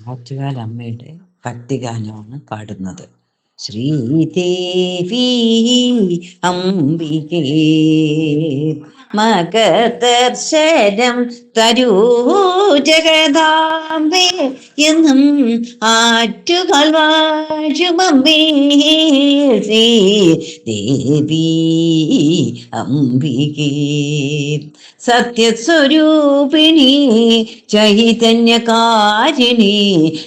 ആറ്റുകാൽ അമ്മയുടെ ഭക്തിഗാനമാണ് പാടുന്നത്. ശ്രീദേവി അംബികേ മകദർശനം തരൂ ജഗദാംബേ എന്നും ആറ്റുകാൽ വാഴുമമ്മേ ശ്രീ ദേവി അംബികേ. സത്യസ്വരൂപിണി ചൈതന്യകാരിണി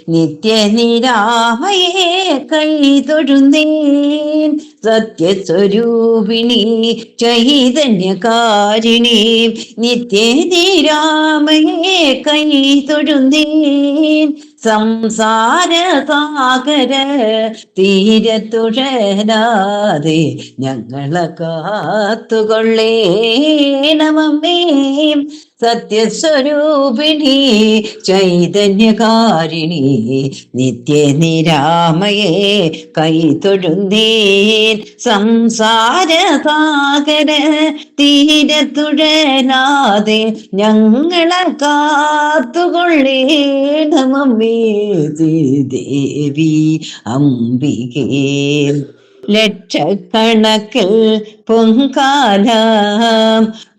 നിത്യനിരാമയേ കൈതൊഴുന്നേൻ. സത്യസ്വരൂപിണി ചൈതന്യകാരിണി നിത്യനിരാമയേ കൈതൊഴുന്നേൻ. സംസാര സാഗര തീരത്തുഴരാതെ ഞങ്ങളെ കാത്തുകൊള്ളേണമമ്മേ. സത്യസ്വരൂപിണി ചൈതന്യകാരിണി നിത്യനിരാമയേ കൈതൊഴുന്നേൻ. സംസാര സാഗര തീരത്തുഴരാതെ ഞങ്ങളെ കാത്തുകൊള്ളേണമമ്മേ ദേവി അംബികേ. ലക്ഷക്കണക്കിൽ പൊങ്കാല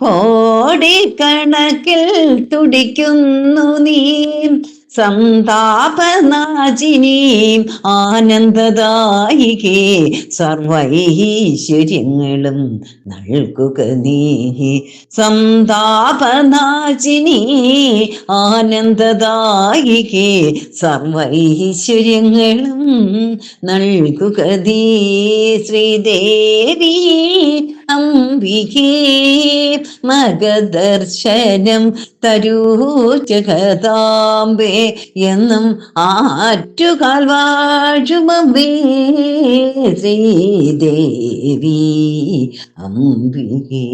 കോടിക്കണക്കിൽ തുടിക്കുന്നു നീ. സന്താപനാചിനി ആനന്ദദായികേ സർവൈശ്വര്യങ്ങളും നൽകുക നീ. സന്താപനാചിനി ആനന്ദദായികേ സർവൈശ്വര്യങ്ങളും നൽകുക നീ. ശ്രീദേവി അംബികേ മകദർശനം തരൂ ജഗദാംബേ എന്നും ആറ്റുകാൽ വാഴുമമ്മേ ശ്രീദേവി അംബികേ.